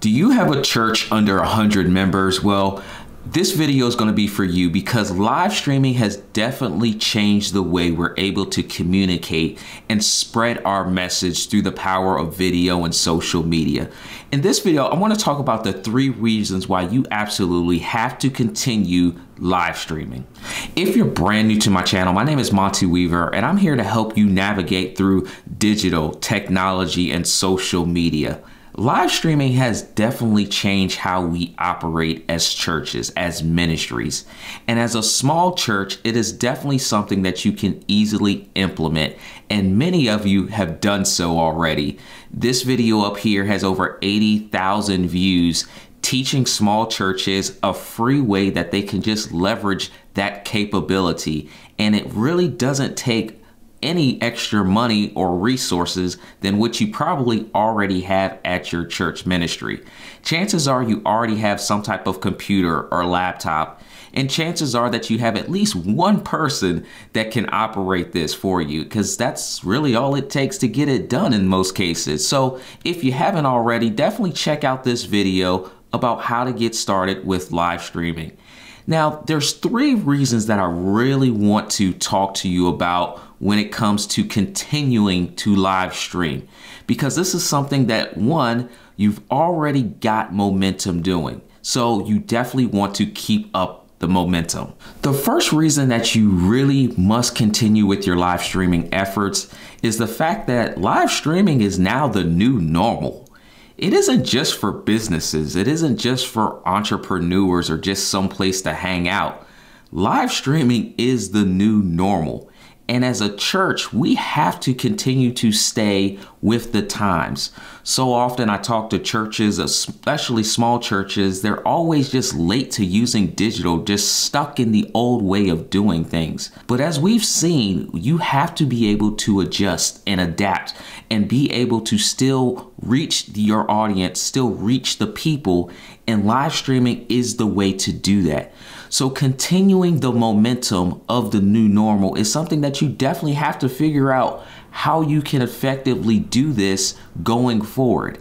Do you have a church under 100 members? Well, this video is going to be for you because live streaming has definitely changed the way we're able to communicate and spread our message through the power of video and social media. In this video, I want to talk about the 3 reasons why you absolutely have to continue live streaming. If you're brand new to my channel, my name is Monty Weaver, and I'm here to help you navigate through digital technology and social media. Live streaming has definitely changed how we operate as churches, as ministries. And as a small church, it is definitely something that you can easily implement. And many of you have done so already. This video up here has over 80,000 views, teaching small churches a free way that they can just leverage that capability. And it really doesn't take any extra money or resources than what you probably already have at your church ministry. Chances are you already have some type of computer or laptop, and chances are that you have at least one person that can operate this for you, because that's really all it takes to get it done in most cases. So if you haven't already, definitely check out this video about how to get started with live streaming. Now, there's 3 reasons that I really want to talk to you about when it comes to continuing to live stream, because this is something that, one, you've already got momentum doing. So you definitely want to keep up the momentum. The first reason that you really must continue with your live streaming efforts is the fact that live streaming is now the new normal. It isn't just for businesses. It isn't just for entrepreneurs or just some place to hang out. Live streaming is the new normal. And as a church, we have to continue to stay with the times. So often I talk to churches, especially small churches, they're always just late to using digital, just stuck in the old way of doing things. But as we've seen, you have to be able to adjust and adapt and be able to still reach your audience, still reach the people, and live streaming is the way to do that. So continuing the momentum of the new normal is something that you definitely have to figure out how you can effectively do this going forward.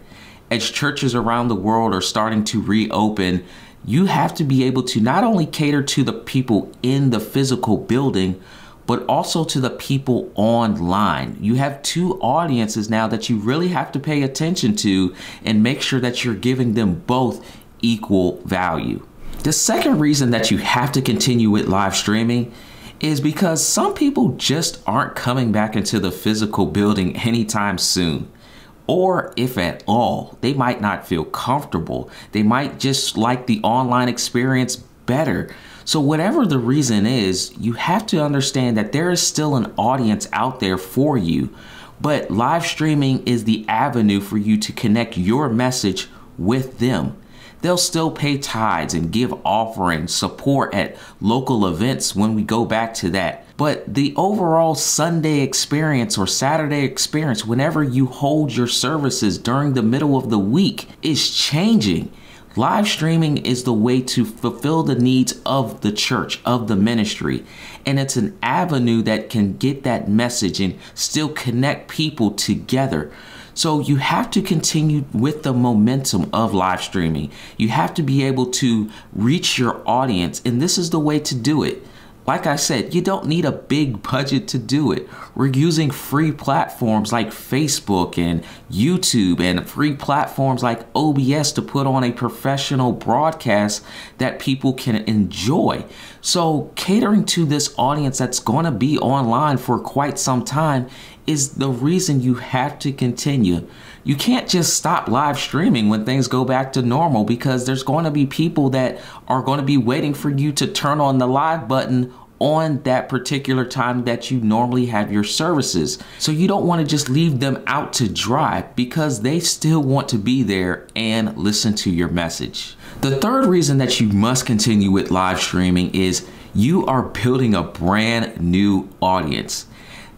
As churches around the world are starting to reopen, you have to be able to not only cater to the people in the physical building, but also to the people online. You have 2 audiences now that you really have to pay attention to and make sure that you're giving them both equal value. The second reason that you have to continue with live streaming is because some people just aren't coming back into the physical building anytime soon. Or if at all, they might not feel comfortable. They might just like the online experience better. So whatever the reason is, you have to understand that there is still an audience out there for you, but live streaming is the avenue for you to connect your message with them. They'll still pay tithes and give offerings, support at local events when we go back to that. But the overall Sunday experience or Saturday experience, whenever you hold your services during the middle of the week, is changing. Live streaming is the way to fulfill the needs of the church, of the ministry. And it's an avenue that can get that message and still connect people together. So you have to continue with the momentum of live streaming. You have to be able to reach your audience, and this is the way to do it. Like I said, you don't need a big budget to do it. We're using free platforms like Facebook and YouTube and free platforms like OBS to put on a professional broadcast that people can enjoy. So catering to this audience that's going to be online for quite some time is the reason you have to continue. You can't just stop live streaming when things go back to normal, because there's going to be people that are going to be waiting for you to turn on the live button on that particular time that you normally have your services. So you don't want to just leave them out to dry, because they still want to be there and listen to your message. The third reason that you must continue with live streaming is you are building a brand new audience.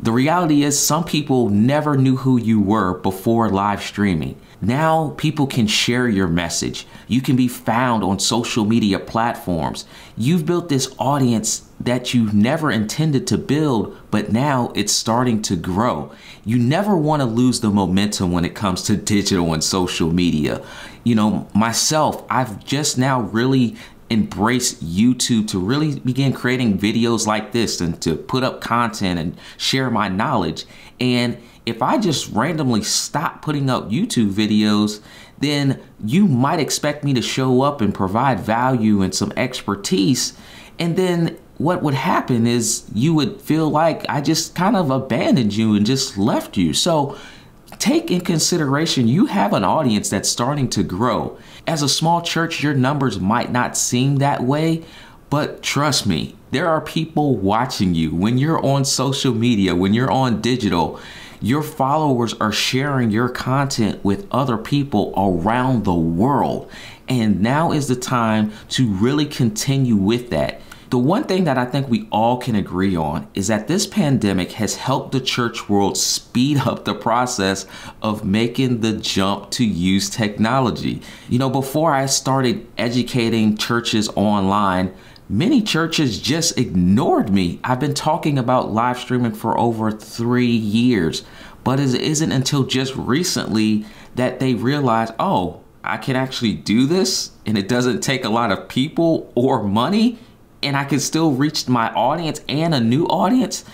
The reality is some people never knew who you were before live streaming. Now people can share your message. You can be found on social media platforms. You've built this audience that you never intended to build, but now it's starting to grow. You never want to lose the momentum when it comes to digital and social media. You know, myself, I've just now really embrace YouTube to really begin creating videos like this and to put up content and share my knowledge. And if I just randomly stop putting up YouTube videos, then you might expect me to show up and provide value and some expertise. And then what would happen is you would feel like I just kind of abandoned you and just left you. So take in consideration, you have an audience that's starting to grow. As a small church, your numbers might not seem that way, but trust me, there are people watching you. When you're on social media, when you're on digital, your followers are sharing your content with other people around the world. And now is the time to really continue with that. The one thing that I think we all can agree on is that this pandemic has helped the church world speed up the process of making the jump to use technology. You know, before I started educating churches online, many churches just ignored me. I've been talking about live streaming for over 3 years, but it isn't until just recently that they realized, oh, I can actually do this and it doesn't take a lot of people or money, and I can still reach my audience and a new audience.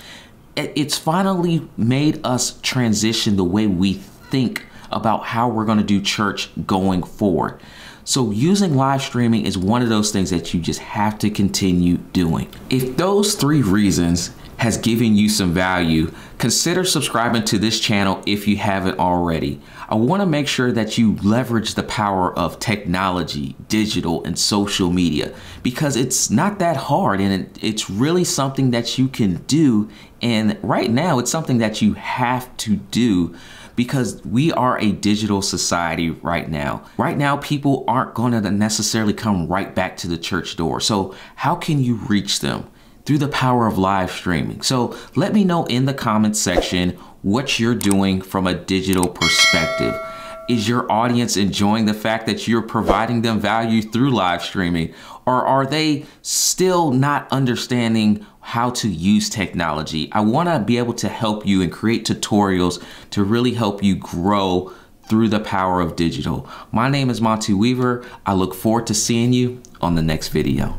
It's finally made us transition the way we think about how we're going to do church going forward. So using live streaming is one of those things that you just have to continue doing. If those 3 reasons has given you some value, consider subscribing to this channel if you haven't already. I want to make sure that you leverage the power of technology, digital, and social media, because it's not that hard and it's really something that you can do. And right now it's something that you have to do, because we are a digital society right now. Right now, people aren't going to necessarily come right back to the church door. So how can you reach them? Through the power of live streaming. So let me know in the comments section what you're doing from a digital perspective. Is your audience enjoying the fact that you're providing them value through live streaming? Or are they still not understanding how to use technology? I want to be able to help you and create tutorials to really help you grow through the power of digital. My name is Monty Weaver. I look forward to seeing you on the next video.